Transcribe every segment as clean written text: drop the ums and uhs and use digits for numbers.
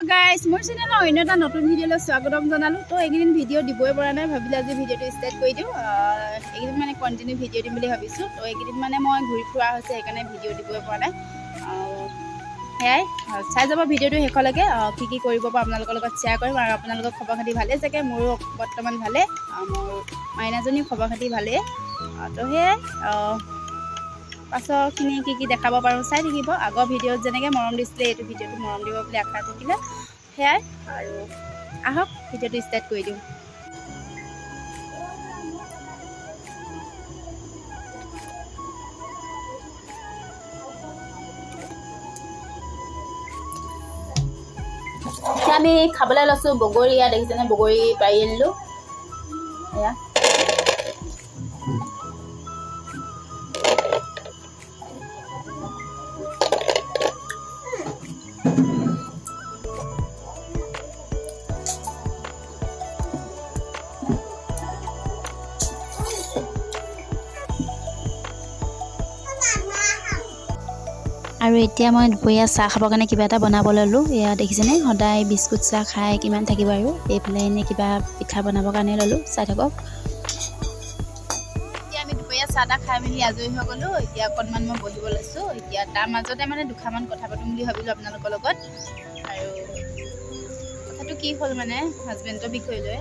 Guys, মোৰ চেনেলৰ অন্য এটা নতুন ভিডিঅ'লৈ স্বাগতম জনালোঁ। তো এইকেইদিন ভিডিঅ' দিবই পৰা নাই, ভাবিলে আজি ভিডিঅ'টো ষ্টাৰ্ট কৰি দিওঁ। এইকেইদিন মানে কণ্টিনিউ ভিডিঅ' দিম বুলি ভাবিছোঁ। তো এইকেইদিন মানে মই ঘূৰি ফুৰা হৈছে, সেইকাৰণে ভিডিঅ' দিবই পৰা নাই। সেয়াই চাই যাব ভিডিঅ'টো শেষলৈকে। কি কৰিব পৰা আপোনালোকৰ লগত শ্বেয়াৰ কৰিম, আৰু আপোনালোকৰ খবৰ খাতি ভালেই চাগে। মোৰো বৰ্তমান ভালেই, মোৰ মাইনাজনীৰ খবৰ খাতি ভালেই। তো সেয়াই পাছৰখিনি কি দেখাব পাৰোঁ চাই থাকিব। আগৰ ভিডিঅ'ত যেনেকৈ মৰম দিছিলে, এইটো ভিডিঅ'টো মৰম দিব বুলি আশা থাকিলে। সেয়াই আৰু আহক ভিডিঅ'টো ষ্টাৰ্ট কৰি দিওঁ। আমি খাবলৈ লৈছোঁ বগৰী। ইয়াত দেখিছেনে, বগৰী পাৰি আনিলোঁ। এয়া আৰু এতিয়া মই দুপৰীয়া চাহ খাবৰ কাৰণে কিবা এটা বনাব ল'লোঁ। এয়া দেখিছেনে, সদায় বিস্কুট চাহ খাই কিমান থাকিব, আৰু এইফালে এনেই কিবা পিঠা বনাবৰ কাৰণে ল'লোঁ। চাই থাকক। এতিয়া আমি দুপৰীয়া চাহ তাহ খাই মেলি আজৰি হৈ গ'লোঁ। এতিয়া অকণমান মই বহিব লৈছোঁ। এতিয়া তাৰ মাজতে মানে দুষাৰমান কথা পাতিম বুলি ভাবিলোঁ আপোনালোকৰ লগত। আৰু কথাটো কি হ'ল মানে, হাজবেণ্ডৰ বিষয় লৈ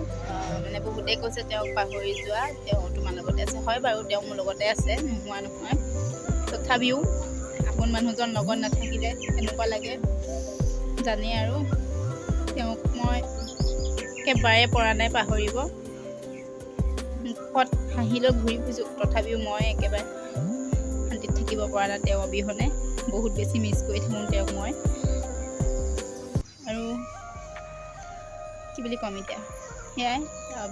মানে বহুতেই কৈছে তেওঁক পাহৰি যোৱা, তেওঁ তোমাৰ লগতে আছে। হয় বাৰু, তেওঁ মোৰ লগতে আছে, নোহোৱা নহয়। তথাপিও আপোন মানুহজন লগত নাথাকিলে কেনেকুৱা লাগে জানেই। আৰু তেওঁক মই একেবাৰে পৰা নাই পাহৰিব। মুখত হাঁহিলৈ ঘূৰি ফুৰিছোঁ, তথাপিও মই একেবাৰে শান্তিত থাকিব পৰা নাই তেওঁ অবিহনে। বহুত বেছি মিছ কৰি থাকোঁ তেওঁক মই। আৰু কি বুলি ক'ম এতিয়া, সেয়াই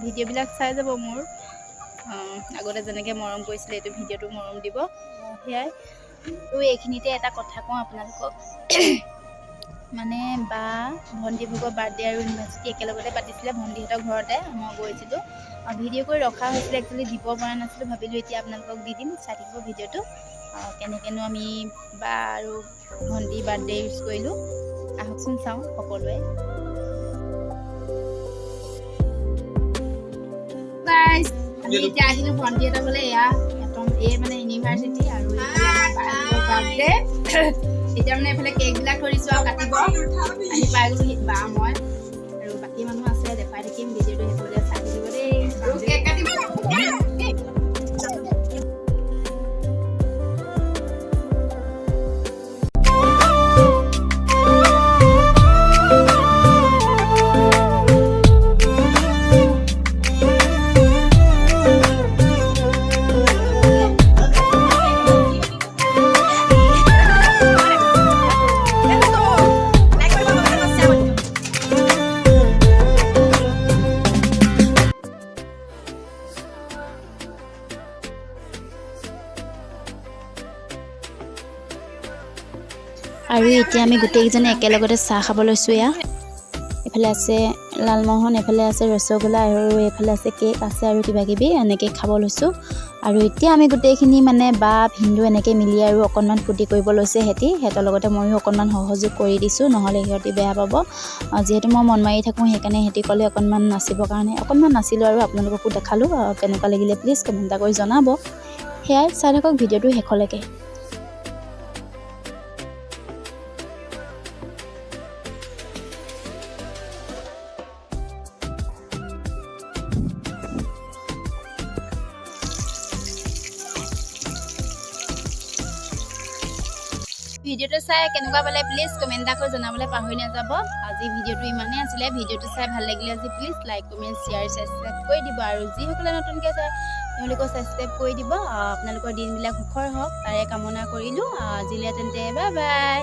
ভিডিঅ'বিলাক চাই যাব মোৰ। আগতে যেনেকৈ মৰম কৰিছিলে, এইটো ভিডিঅ'টো মৰম দিব। সেয়াই। তো এইখিনিতে এটা কথা কওঁ আপোনালোকক, মানে বা ভণ্টিভাগৰ বাৰ্থডে আৰু ইউনিভাৰ্চিটি একেলগতে পাতিছিলে ভণ্টিহঁতৰ ঘৰতে। মই গৈছিলোঁ, ভিডিঅ' কৰি ৰখা হৈছিলে, একচুৱেলি দিব পৰা নাছিলোঁ। ভাবিলোঁ এতিয়া আপোনালোকক দি দিম, চাই থাকিব ভিডিঅ'টো। কেনেকৈনো আমি বা আৰু ভণ্টি বাৰ্থডে ইউজ কৰিলোঁ, আহকচোন চাওঁ সকলোৱে। আমি এতিয়া আহিলোঁ ভণ্টিহঁতৰ বোলে। এয়া এই মানে ইউনিভাৰ্চিটি, আৰু বাৰ্থডে। এতিয়া মানে এইফালে কেকবিলাক ধৰিছোঁ আৰু কাটিব। আহি পাই গ'লো বা মই, আৰু বাকী মানুহ আছে, দেখাই থাকিম। ভিডিঅ'টো শেষলৈ চাই থাকিব দেই। আৰু এতিয়া আমি গোটেইকেইজনে একেলগতে চাহ খাব লৈছোঁ। এয়া এইফালে আছে লালমোহন, এইফালে আছে ৰসগোল্লা, আৰু এইফালে আছে কেক আছে, আৰু কিবাকিবি এনেকৈ খাব লৈছোঁ। আৰু এতিয়া আমি গোটেইখিনি মানে বা ভিন্দু এনেকৈ মিলি আৰু অকণমান ফূৰ্তি কৰিব লৈছে সিহঁতৰ লগতে ময়ো অকণমান সহযোগ কৰি দিছোঁ, নহ'লে সিহঁতি বেয়া পাব। যিহেতু মই মন মাৰি থাকোঁ, সেইকাৰণে সিহঁতি ক'লে অকণমান নাচিবৰ কাৰণে। অকণমান নাচিলোঁ, আৰু আপোনালোককো দেখালোঁ। কেনেকুৱা লাগিলে প্লিজ কমেণ্ট এটা কৰি জনাব। সেয়াই, চাই থাকক ভিডিঅ'টো শেষলৈকে। ভিডিঅ'টো চাই কেনেকুৱা পালে প্লিজ কমেণ্ট এটা কৰি জনাবলৈ পাহৰি নাযাব। আজি ভিডিঅ'টো ইমানেই আছিলে। ভিডিঅ'টো চাই ভাল লাগিলে আজি please like, comment, share, subscribe কৰি দিব। আৰু যিসকলে নতুনকৈ চাই তেওঁলোকক ছাবস্ক্ৰাইব কৰি দিব। আপোনালোকৰ দিনবিলাক সুখৰ হওক তাৰে কামনা কৰিলোঁ। আজিলৈ তেন্তে বাই বাই।